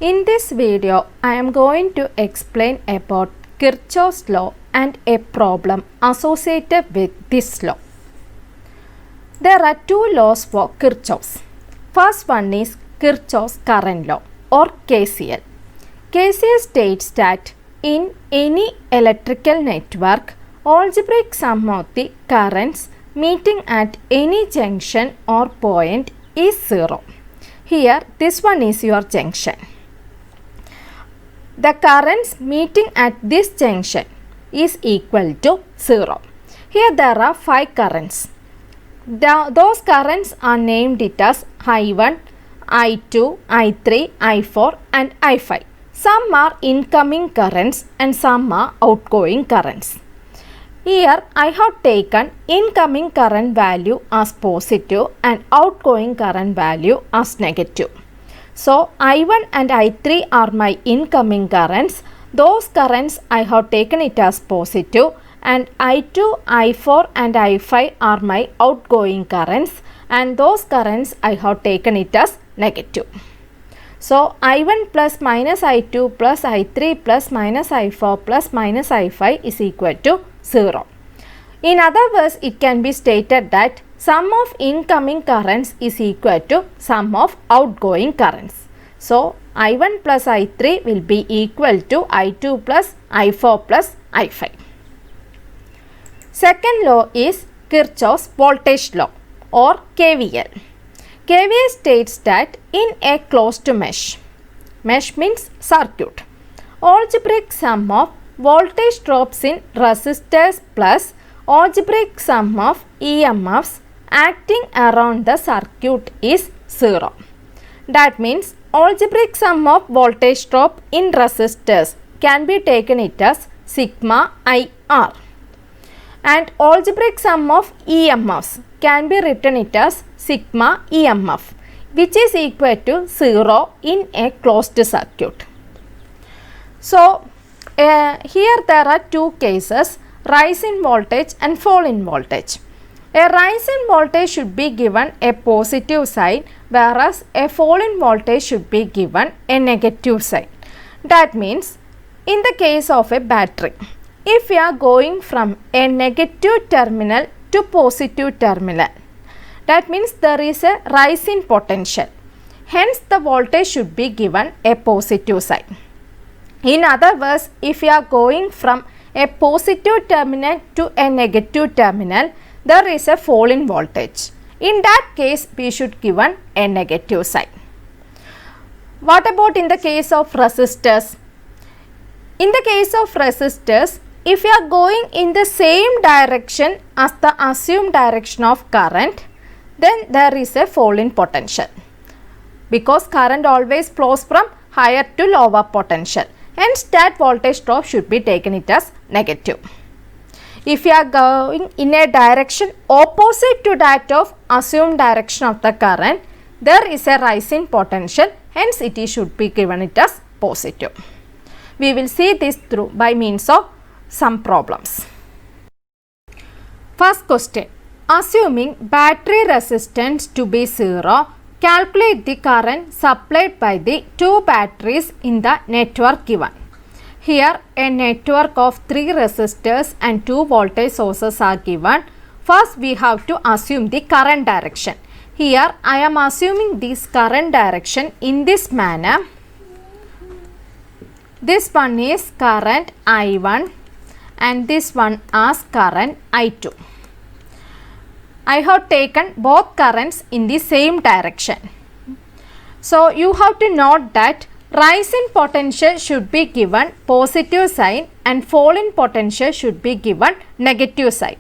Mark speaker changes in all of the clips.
Speaker 1: In this video, I am going to explain about Kirchhoff's law and a problem associated with this law. There are two laws for Kirchhoff's. First one is Kirchhoff's current law or KCL. KCL states that in any electrical network, algebraic sum of the currents meeting at any junction or point is 0. Here, this one is your junction. The currents meeting at this junction is equal to 0. Here there are 5 currents. Those currents are named it as I1, I2, I3, I4 and I5. Some are incoming currents and some are outgoing currents. Here I have taken incoming current value as positive and outgoing current value as negative. So I1 and I3 are my incoming currents. Those currents I have taken it as positive, and I2, I4 and I5 are my outgoing currents, and those currents I have taken it as negative. So I1 plus minus I2 plus I3 plus minus I4 plus minus I5 is equal to 0. In other words, it can be stated that sum of incoming currents is equal to sum of outgoing currents. So I1 plus I3 will be equal to I2 plus I4 plus I5. Second law is Kirchhoff's voltage law or KVL. KVL states that in a closed mesh means circuit, algebraic sum of voltage drops in resistors plus algebraic sum of EMFs acting around the circuit is 0. That means algebraic sum of voltage drop in resistors can be taken it as sigma IR, and algebraic sum of EMFs can be written it as sigma EMF, which is equal to 0 in a closed circuit. So here there are two cases, rise in voltage and fall in voltage. A rise in voltage should be given a positive sign, whereas a fall in voltage should be given a negative sign. That means in the case of a battery, if we are going from a negative terminal to positive terminal, that means there is a rise in potential. Hence the voltage should be given a positive sign. In other words, if we are going from a positive terminal to a negative terminal, there is a fall in voltage. In that case, we should given a negative sign. What about in the case of resistors? In the case of resistors, if we are going in the same direction as the assumed direction of current, then there is a fall in potential, because current always flows from higher to lower potential. Hence that voltage drop should be taken it as negative. If you are going in a direction opposite to that of assumed direction of the current, there is a rise in potential, hence it should be given it as positive. We will see this through by means of some problems. First question, assuming battery resistance to be 0, calculate the current supplied by the two batteries in the network given. Here a network of 3 resistors and 2 voltage sources are given. First we have to assume the current direction. Here I am assuming this current direction in this manner. This one is current I1 and this one as current I2. I have taken both currents in the same direction. So you have to note that rise in potential should be given positive sign and fall in potential should be given negative sign.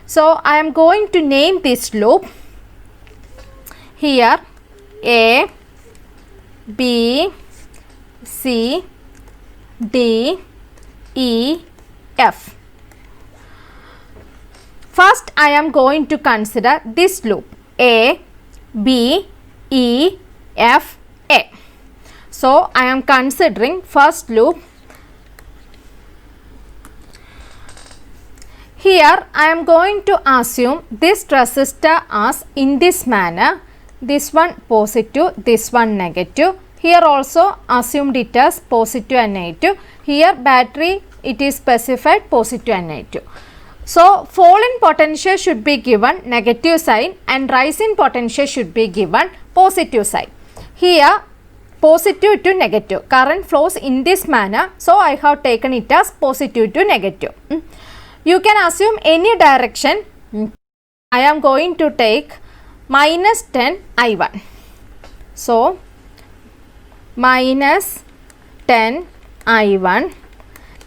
Speaker 1: So I am going to name this loop. Here A, B, C, D, E, F. First I am going to consider this loop A, B, E, F, A. So I am considering first loop. Here I am going to assume this resistor as in this manner, this one positive, this one negative, Here also assumed it as positive and negative. Here battery it is specified positive and negative. So fall in potential should be given negative sign and rise in potential should be given positive sign. Here positive to negative. Current flows in this manner. So I have taken it as positive to negative. You can assume any direction. I am going to take minus 10 I1. So minus 10 I1.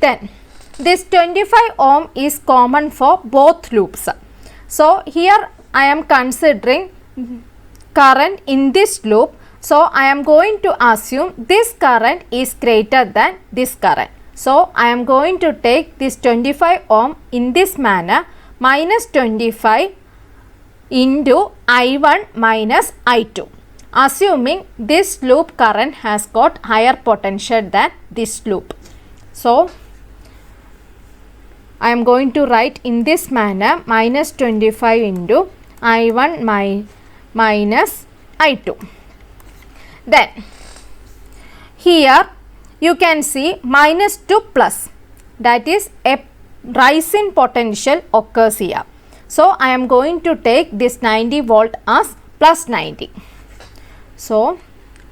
Speaker 1: Then this 25 ohm is common for both loops. So here I am considering current in this loop. So I am going to assume this current is greater than this current. So I am going to take this 25 ohm in this manner, minus 25 into I1 minus I2. Assuming this loop current has got higher potential than this loop. So I am going to write in this manner, minus 25 into I1 minus I2. Then here you can see minus to plus, that is a rise in potential occurs here. So I am going to take this 90 volt as plus 90. So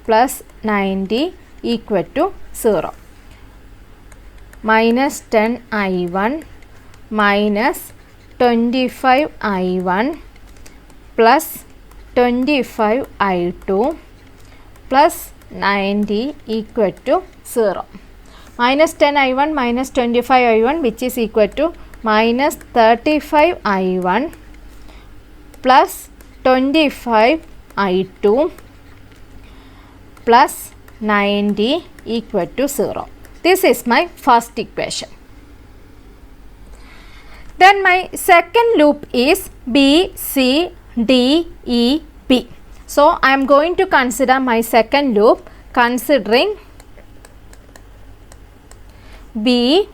Speaker 1: plus 90 equal to 0. Minus 10 I1 minus 25 I1 plus 25 I2 plus 90 equal to 0. Minus 10 I1 minus 25 I1, which is equal to minus 35 I1 plus 25 I2 plus 90 equal to 0. This is my first equation. Then my second loop is B, C, D, E, B. So I am going to consider my second loop considering B,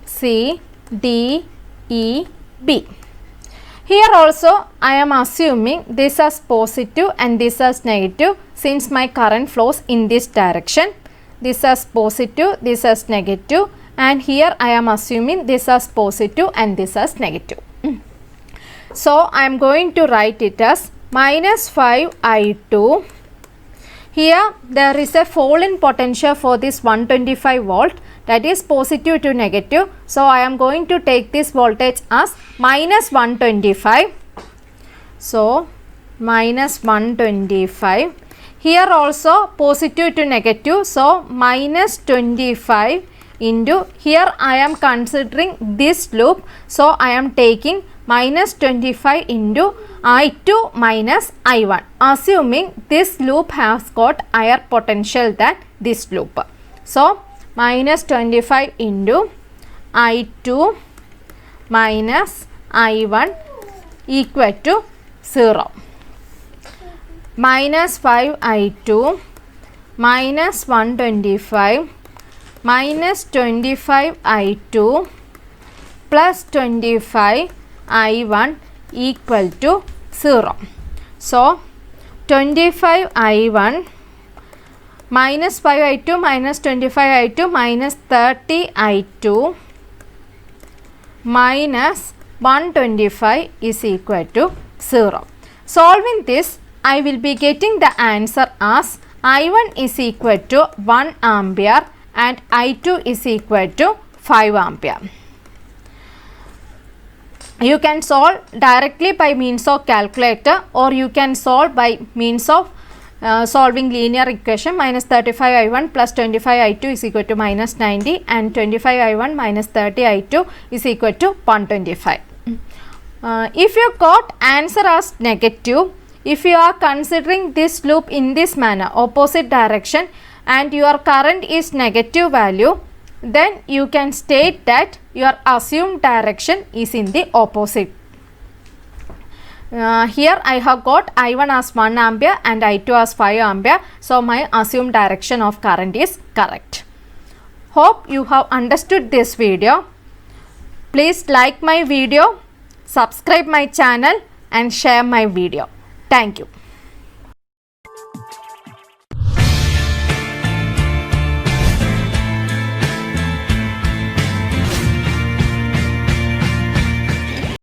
Speaker 1: C, D, E, B. Here also I am assuming this as positive and this as negative, since my current flows in this direction. This as positive, this as negative, and here I am assuming this as positive and this as negative. So I am going to write it as minus 5 I2. Here there is a fall in potential for this 125 volt, that is positive to negative. So I am going to take this voltage as minus 125. So minus 125. Here also positive to negative. So minus 25 into, here I am considering this loop. So I am taking minus 25 into I2 minus I1, assuming this loop has got higher potential than this loop. So minus 25 into I2 minus I1 equal to 0. Minus 5 I2 minus 125 minus 25 I2 plus 25 I1 equal to 0. So 25 I1 minus 5 I2 minus 25 I2 minus 30 I2 minus 125 is equal to 0. Solving this, I will be getting the answer as I1 is equal to 1 ampere and I2 is equal to 5 ampere. You can solve directly by means of calculator, or you can solve by means of solving linear equation. Minus 35 I1 plus 25 I2 is equal to minus 90 and 25 I1 minus 30 I2 is equal to 125. If you got answer as negative, if you are considering this loop in this manner, opposite direction, and your current is negative value, then you can state that your assumed direction is in the opposite. Here I have got I1 as 1 ampere and I2 as 5 ampere. So my assumed direction of current is correct. Hope you have understood this video. Please like my video, subscribe my channel and share my video. Thank you.